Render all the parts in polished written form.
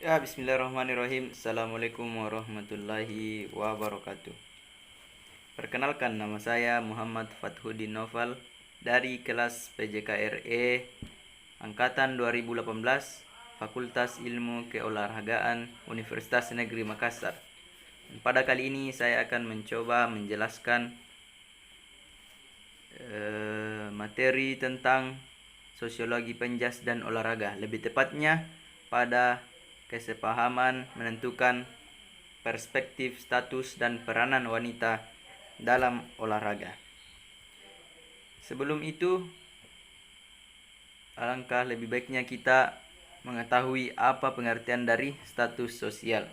Ya, bismillahirrahmanirrahim. Assalamualaikum warahmatullahi wabarakatuh. Perkenalkan, nama saya Muhammad Fathuddin Noval dari kelas PJKRE Angkatan 2018, Fakultas Ilmu Keolahragaan Universitas Negeri Makassar. Pada kali ini saya akan mencoba menjelaskan materi tentang sosiologi penjas dan olahraga. Lebih tepatnya pada kesepahaman menentukan perspektif, status, dan peranan wanita dalam olahraga. Sebelum itu, alangkah lebih baiknya kita mengetahui apa pengertian dari status sosial.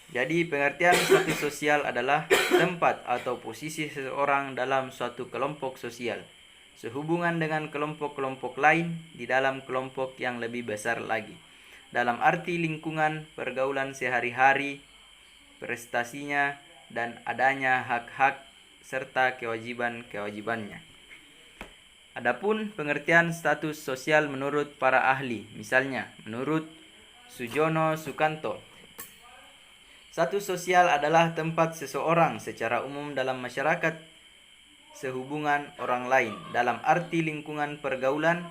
Jadi, pengertian status sosial adalah tempat atau posisi seseorang dalam suatu kelompok sosial, sehubungan dengan kelompok-kelompok lain di dalam kelompok yang lebih besar lagi, dalam arti lingkungan pergaulan sehari-hari, prestasinya, dan adanya hak-hak serta kewajiban-kewajibannya. Adapun pengertian status sosial menurut para ahli, misalnya menurut Sujono Sukanto, status sosial adalah tempat seseorang secara umum dalam masyarakat sehubungan orang lain, dalam arti lingkungan pergaulan,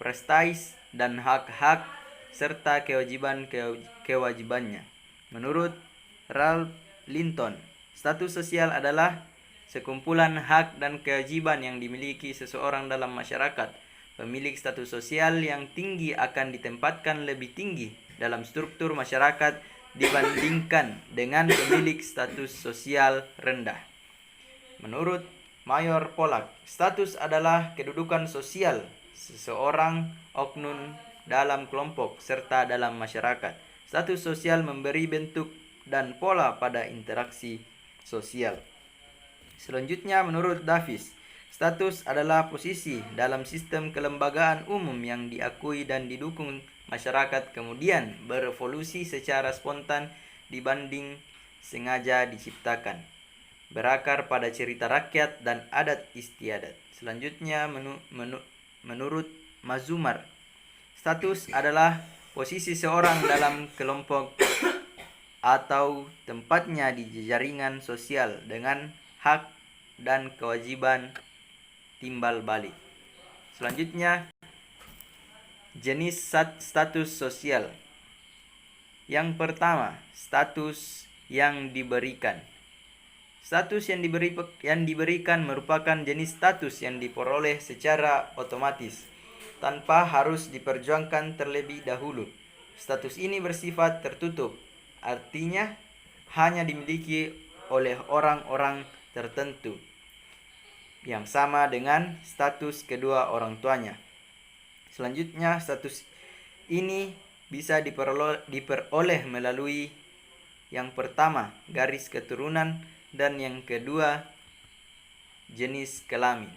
prestasi, dan hak-hak serta kewajibannya. Menurut Ralph Linton, status sosial adalah sekumpulan hak dan kewajiban yang dimiliki seseorang dalam masyarakat. Pemilik status sosial yang tinggi akan ditempatkan lebih tinggi dalam struktur masyarakat dibandingkan dengan pemilik status sosial rendah. Menurut Mayor Pollack, status adalah kedudukan sosial seseorang oknum dalam kelompok serta dalam masyarakat. Status sosial memberi bentuk dan pola pada interaksi sosial. Selanjutnya, menurut Davis, status adalah posisi dalam sistem kelembagaan umum yang diakui dan didukung masyarakat, kemudian berevolusi secara spontan dibanding sengaja diciptakan, berakar pada cerita rakyat dan adat istiadat. Selanjutnya, menurut Mazumar, status adalah posisi seorang dalam kelompok atau tempatnya di jaringan sosial dengan hak dan kewajiban timbal balik. Selanjutnya, jenis status sosial. Yang pertama, status yang diberikan. Status yang diberikan merupakan jenis status yang diperoleh secara otomatis, tanpa harus diperjuangkan terlebih dahulu. Status ini bersifat tertutup, artinya hanya dimiliki oleh orang-orang tertentu, yang sama dengan status kedua orang tuanya. Selanjutnya, status ini bisa diperoleh melalui yang pertama, garis keturunan, dan yang kedua, jenis kelamin.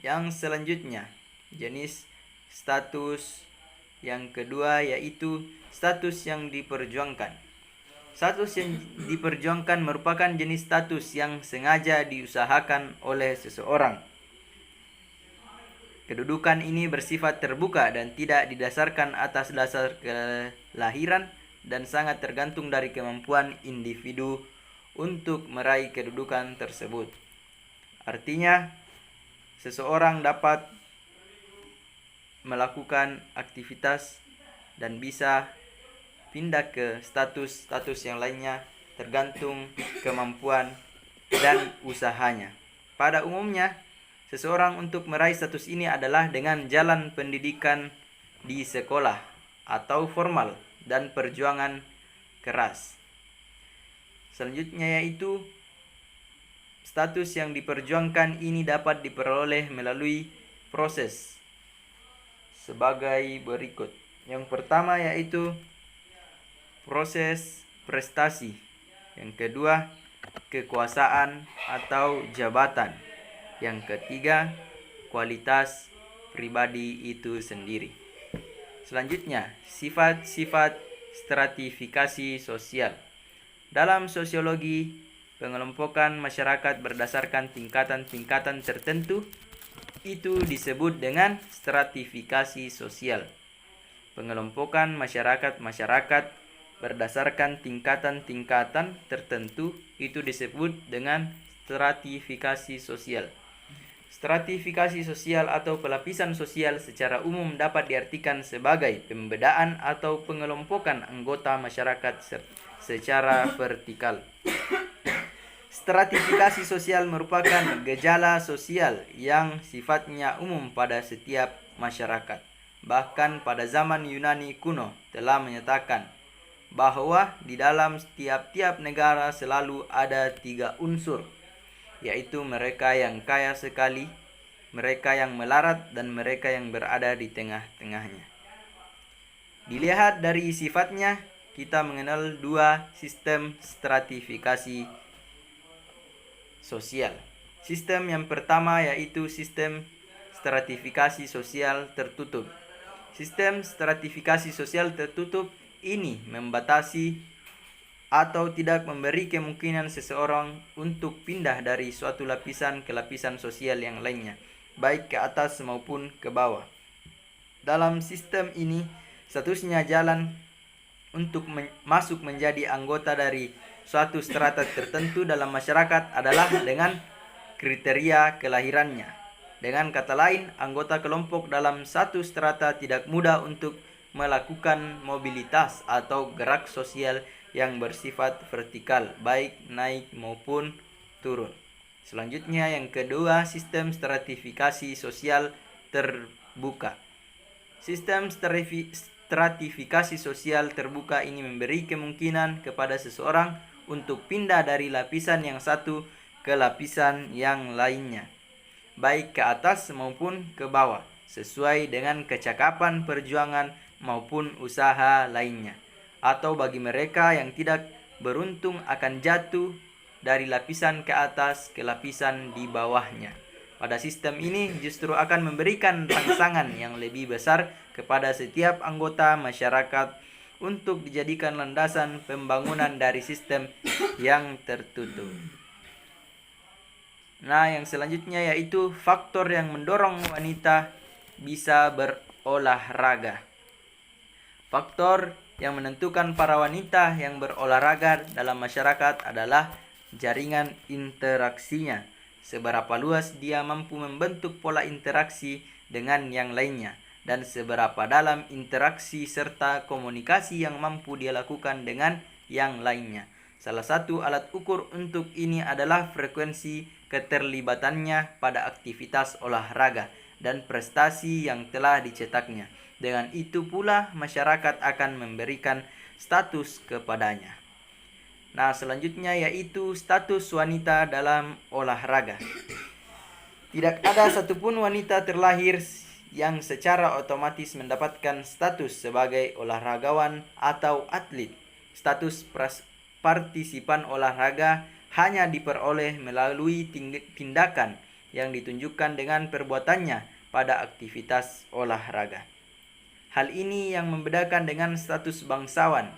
Yang selanjutnya, jenis status yang kedua yaitu status yang diperjuangkan. Status yang diperjuangkan merupakan jenis status yang sengaja diusahakan oleh seseorang. Kedudukan ini bersifat terbuka dan tidak didasarkan atas dasar kelahiran dan sangat tergantung dari kemampuan individu untuk meraih kedudukan tersebut. Artinya, seseorang dapat melakukan aktivitas dan bisa pindah ke status yang lainnya tergantung kemampuan dan usahanya. Pada umumnya, seseorang untuk meraih status ini adalah dengan jalan pendidikan di sekolah atau formal dan perjuangan keras. Selanjutnya yaitu status yang diperjuangkan ini dapat diperoleh melalui proses sebagai berikut. Yang pertama yaitu proses prestasi. Yang kedua, kekuasaan atau jabatan. Yang ketiga, kualitas pribadi itu sendiri. Selanjutnya, sifat-sifat stratifikasi sosial. Dalam sosiologi, pengelompokan masyarakat berdasarkan tingkatan-tingkatan tertentu itu disebut dengan stratifikasi sosial. pengelompokan masyarakat berdasarkan tingkatan-tingkatan tertentu itu disebut dengan stratifikasi sosial. Stratifikasi sosial atau pelapisan sosial secara umum dapat diartikan sebagai pembedaan atau pengelompokan anggota masyarakat secara vertikal. Stratifikasi sosial merupakan gejala sosial yang sifatnya umum pada setiap masyarakat. Bahkan pada zaman Yunani kuno telah menyatakan bahwa di dalam tiap-tiap negara selalu ada 3 unsur, yaitu mereka yang kaya sekali, mereka yang melarat, dan mereka yang berada di tengah-tengahnya. Dilihat dari sifatnya, kita mengenal 2 sistem stratifikasi sosial. Sistem yang pertama yaitu sistem stratifikasi sosial tertutup. Sistem stratifikasi sosial tertutup ini membatasi atau tidak memberi kemungkinan seseorang untuk pindah dari suatu lapisan ke lapisan sosial yang lainnya, baik ke atas maupun ke bawah. Dalam sistem ini, statusnya jalan untuk masuk menjadi anggota dari suatu strata tertentu dalam masyarakat adalah dengan kriteria kelahirannya. Dengan kata lain, anggota kelompok dalam satu strata tidak mudah untuk melakukan mobilitas atau gerak sosial yang bersifat vertikal, baik naik maupun turun. Selanjutnya yang kedua, sistem stratifikasi sosial terbuka. Sistem stratifikasi sosial terbuka ini memberi kemungkinan kepada seseorang untuk pindah dari lapisan yang satu ke lapisan yang lainnya, baik ke atas maupun ke bawah, sesuai dengan kecakapan perjuangan maupun usaha lainnya. Atau bagi mereka yang tidak beruntung akan jatuh dari lapisan ke atas ke lapisan di bawahnya. Pada sistem ini justru akan memberikan rangsangan yang lebih besar kepada setiap anggota masyarakat untuk dijadikan landasan pembangunan dari sistem yang tertutup. Nah, yang selanjutnya yaitu faktor yang mendorong wanita bisa berolahraga. Faktor yang menentukan para wanita yang berolahraga dalam masyarakat adalah jaringan interaksinya. Seberapa luas dia mampu membentuk pola interaksi dengan yang lainnya, dan seberapa dalam interaksi serta komunikasi yang mampu dia lakukan dengan yang lainnya. Salah satu alat ukur untuk ini adalah frekuensi keterlibatannya pada aktivitas olahraga dan prestasi yang telah dicetaknya. Dengan itu pula masyarakat akan memberikan status kepadanya. Nah, selanjutnya yaitu status wanita dalam olahraga. Tidak ada satupun wanita terlahir yang secara otomatis mendapatkan status sebagai olahragawan atau atlet. Status partisipan olahraga hanya diperoleh melalui tindakan yang ditunjukkan dengan perbuatannya pada aktivitas olahraga. Hal ini yang membedakan dengan status bangsawan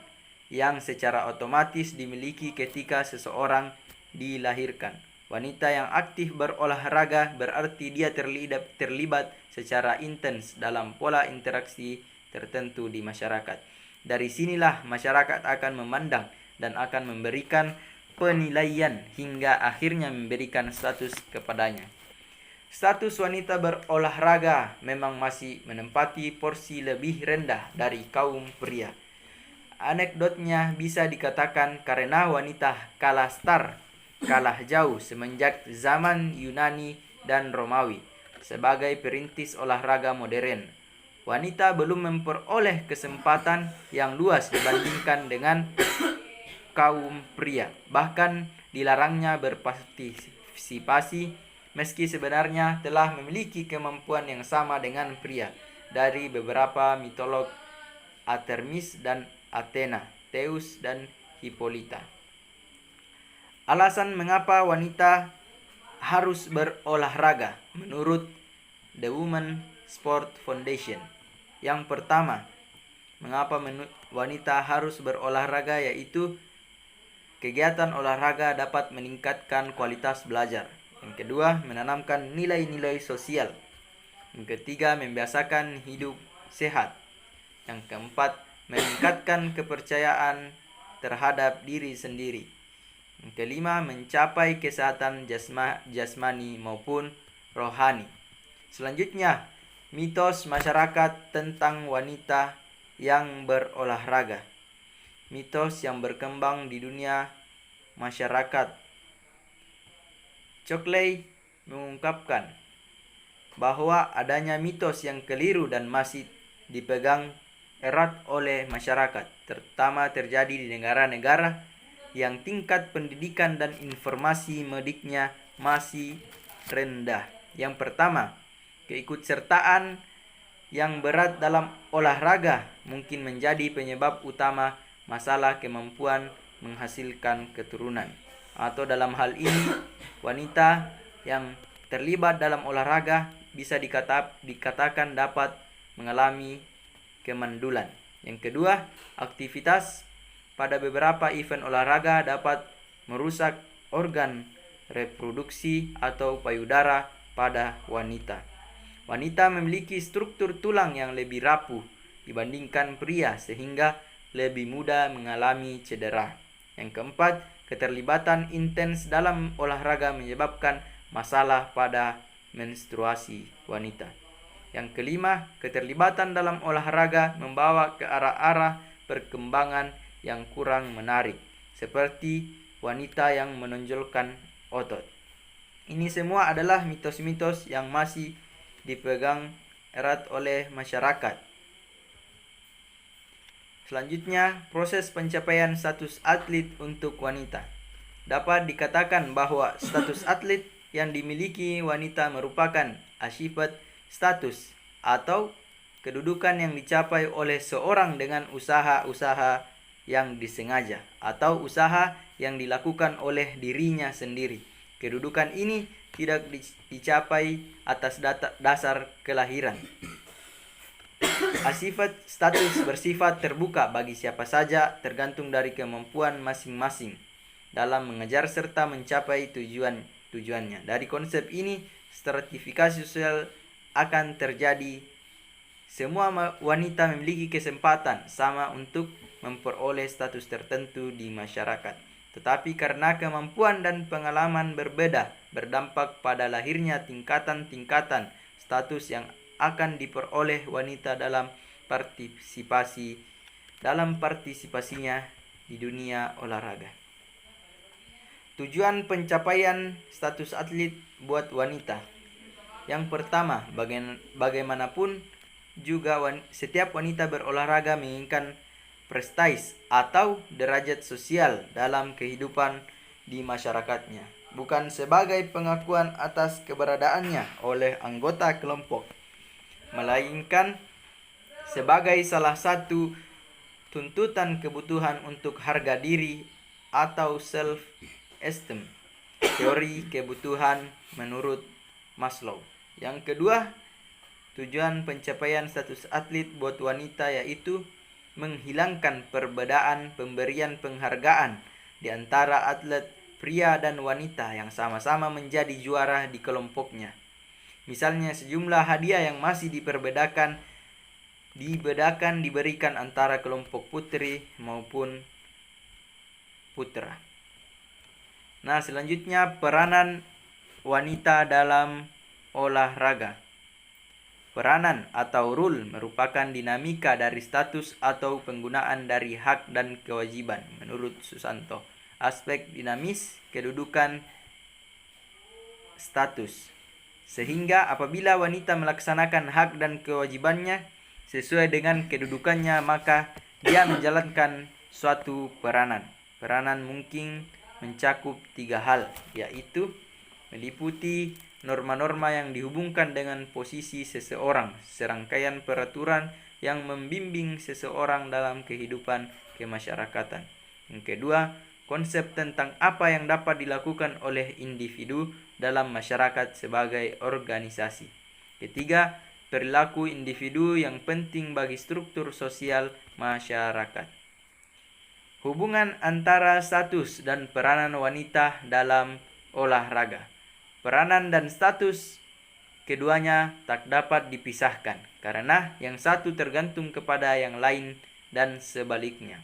yang secara otomatis dimiliki ketika seseorang dilahirkan. Wanita yang aktif berolahraga berarti dia terlibat secara intens dalam pola interaksi tertentu di masyarakat. Dari sinilah masyarakat akan memandang dan akan memberikan penilaian hingga akhirnya memberikan status kepadanya. Status wanita berolahraga memang masih menempati porsi lebih rendah dari kaum pria. Anekdotnya bisa dikatakan karena wanita kalah jauh semenjak zaman Yunani dan Romawi sebagai perintis olahraga modern. Wanita belum memperoleh kesempatan yang luas dibandingkan dengan kaum pria. Bahkan dilarangnya berpartisipasi meski sebenarnya telah memiliki kemampuan yang sama dengan pria. Dari beberapa mitolog Artemis dan Athena, Zeus dan Hippolyta. Alasan mengapa wanita harus berolahraga menurut The Women Sport Foundation. Yang pertama, mengapa wanita harus berolahraga yaitu kegiatan olahraga dapat meningkatkan kualitas belajar. Yang kedua, menanamkan nilai-nilai sosial. Yang ketiga, membiasakan hidup sehat. Yang keempat, meningkatkan kepercayaan terhadap diri sendiri. Yang kelima, mencapai kesehatan jasmani maupun rohani. Selanjutnya, mitos masyarakat tentang wanita yang berolahraga. Mitos yang berkembang di dunia masyarakat. Cockley mengungkapkan bahwa adanya mitos yang keliru dan masih dipegang erat oleh masyarakat, terutama terjadi di negara-negara yang tingkat pendidikan dan informasi mediknya masih rendah. Yang pertama, keikutsertaan yang berat dalam olahraga mungkin menjadi penyebab utama masalah kemampuan menghasilkan keturunan. Atau dalam hal ini, wanita yang terlibat dalam olahraga bisa dikatakan dapat mengalami kemandulan. Yang kedua, aktivitas pada beberapa event olahraga dapat merusak organ reproduksi atau payudara pada wanita. Wanita memiliki struktur tulang yang lebih rapuh dibandingkan pria sehingga lebih mudah mengalami cedera. Yang keempat, keterlibatan intens dalam olahraga menyebabkan masalah pada menstruasi wanita. Yang kelima, keterlibatan dalam olahraga membawa ke arah-arah perkembangan yang kurang menarik, seperti wanita yang menonjolkan otot. Ini semua adalah mitos-mitos yang masih dipegang erat oleh masyarakat. Selanjutnya, proses pencapaian status atlet untuk wanita. Dapat dikatakan bahwa status atlet yang dimiliki wanita merupakan achievement status atau kedudukan yang dicapai oleh seorang dengan usaha-usaha yang disengaja atau usaha yang dilakukan oleh dirinya sendiri. Kedudukan ini tidak dicapai atas dasar kelahiran. Achievement status bersifat terbuka bagi siapa saja tergantung dari kemampuan masing-masing dalam mengejar serta mencapai tujuannya. Dari konsep ini, stratifikasi sosial akan terjadi. Semua wanita memiliki kesempatan sama untuk memperoleh status tertentu di masyarakat. Tetapi karena kemampuan dan pengalaman berbeda, berdampak pada lahirnya tingkatan-tingkatan status yang akan diperoleh wanita dalam partisipasinya di dunia olahraga. Tujuan pencapaian status atlet buat wanita. Yang pertama, bagaimanapun juga setiap wanita berolahraga menginginkan prestis atau derajat sosial dalam kehidupan di masyarakatnya, bukan sebagai pengakuan atas keberadaannya oleh anggota kelompok, melainkan sebagai salah satu tuntutan kebutuhan untuk harga diri atau self-esteem, teori kebutuhan menurut Maslow. Yang kedua, tujuan pencapaian status atlet buat wanita yaitu menghilangkan perbedaan pemberian penghargaan di antara atlet pria dan wanita yang sama-sama menjadi juara di kelompoknya. Misalnya sejumlah hadiah yang masih diberikan antara kelompok putri maupun putra. Nah, selanjutnya peranan wanita dalam olahraga. Peranan atau role merupakan dinamika dari status atau penggunaan dari hak dan kewajiban. Menurut Susanto, aspek dinamis kedudukan status. Sehingga apabila wanita melaksanakan hak dan kewajibannya sesuai dengan kedudukannya, maka dia menjalankan suatu peranan. Peranan mungkin mencakup 3 hal, yaitu meliputi norma-norma yang dihubungkan dengan posisi seseorang, serangkaian peraturan yang membimbing seseorang dalam kehidupan kemasyarakatan. Yang kedua, konsep tentang apa yang dapat dilakukan oleh individu dalam masyarakat sebagai organisasi. Ketiga, perilaku individu yang penting bagi struktur sosial masyarakat. Hubungan antara status dan peranan wanita dalam olahraga. Peranan dan status keduanya tak dapat dipisahkan, karena yang satu tergantung kepada yang lain dan sebaliknya.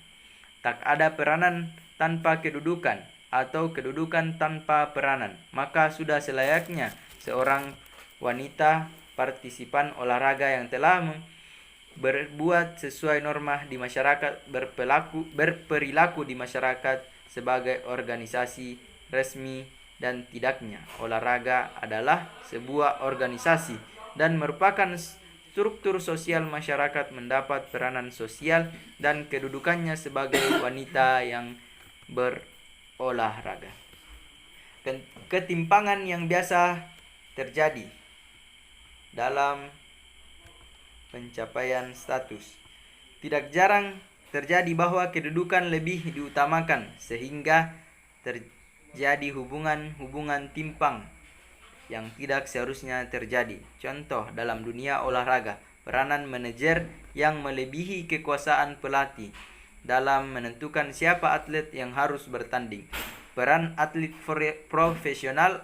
Tak ada peranan tanpa kedudukan, atau kedudukan tanpa peranan. Maka sudah selayaknya seorang wanita partisipan olahraga yang telah berbuat sesuai norma di masyarakat, berperilaku di masyarakat sebagai organisasi resmi, dan tidaknya olahraga adalah sebuah organisasi dan merupakan struktur sosial masyarakat mendapat peranan sosial dan kedudukannya sebagai wanita yang berolahraga. Ketimpangan yang biasa terjadi dalam pencapaian status. Tidak jarang terjadi bahwa kedudukan lebih diutamakan sehingga terjadi hubungan timpang yang tidak seharusnya terjadi. Contoh dalam dunia olahraga, peranan manajer yang melebihi kekuasaan pelatih dalam menentukan siapa atlet yang harus bertanding. Peran atlet profesional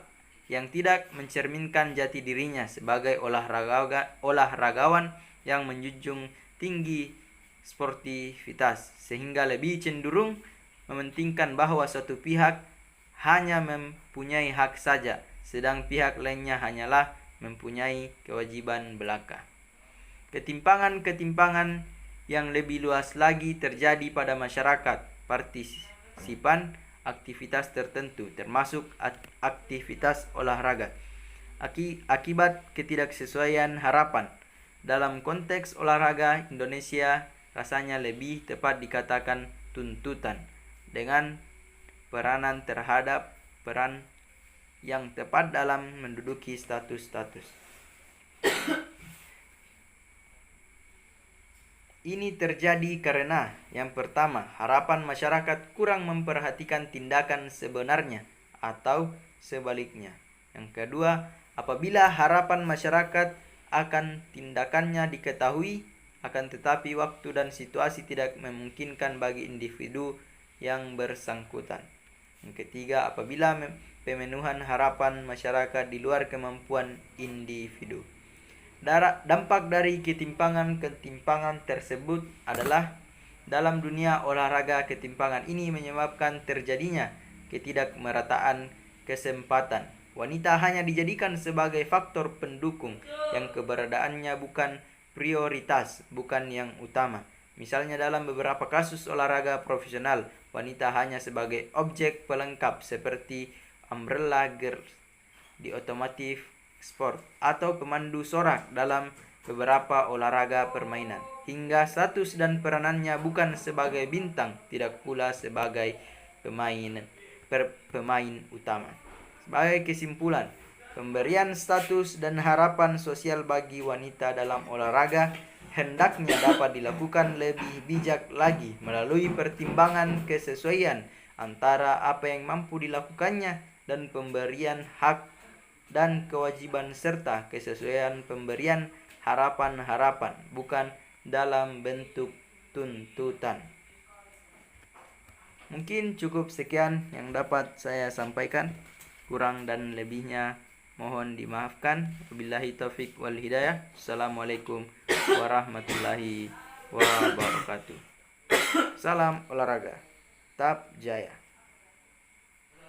yang tidak mencerminkan jati dirinya sebagai olahragawan yang menjunjung tinggi sportivitas, sehingga lebih cenderung mementingkan bahwa suatu pihak hanya mempunyai hak saja, sedang pihak lainnya hanyalah mempunyai kewajiban belaka. Ketimpangan yang lebih luas lagi terjadi pada masyarakat partisipan aktivitas tertentu, termasuk aktivitas olahraga. Akibat ketidaksesuaian harapan dalam konteks olahraga Indonesia, rasanya lebih tepat dikatakan tuntutan, dengan peranan terhadap peran yang tepat dalam menduduki status-status. Ini terjadi karena yang pertama, harapan masyarakat kurang memperhatikan tindakan sebenarnya atau sebaliknya. Yang kedua, apabila harapan masyarakat akan tindakannya diketahui, akan tetapi waktu dan situasi tidak memungkinkan bagi individu yang bersangkutan. Yang ketiga, apabila pemenuhan harapan masyarakat di luar kemampuan individu. Dampak dari ketimpangan tersebut adalah dalam dunia olahraga, ketimpangan ini menyebabkan terjadinya ketidakmerataan kesempatan. Wanita hanya dijadikan sebagai faktor pendukung yang keberadaannya bukan prioritas, bukan yang utama. Misalnya dalam beberapa kasus olahraga profesional, wanita hanya sebagai objek pelengkap seperti umbrella girl di otomotif sport atau pemandu sorak dalam beberapa olahraga permainan, hingga status dan peranannya bukan sebagai bintang, tidak pula sebagai pemain utama. Sebagai kesimpulan, pemberian status dan harapan sosial bagi wanita dalam olahraga hendaknya dapat dilakukan lebih bijak lagi melalui pertimbangan kesesuaian antara apa yang mampu dilakukannya dan pemberian hak dan kewajiban, serta kesesuaian pemberian harapan-harapan, bukan dalam bentuk tuntutan. Mungkin cukup sekian yang dapat saya sampaikan. Kurang dan lebihnya mohon dimaafkan. Wabillahi taufik wal hidayah. Assalamualaikum warahmatullahi wabarakatuh. Salam olahraga. Tetap jaya.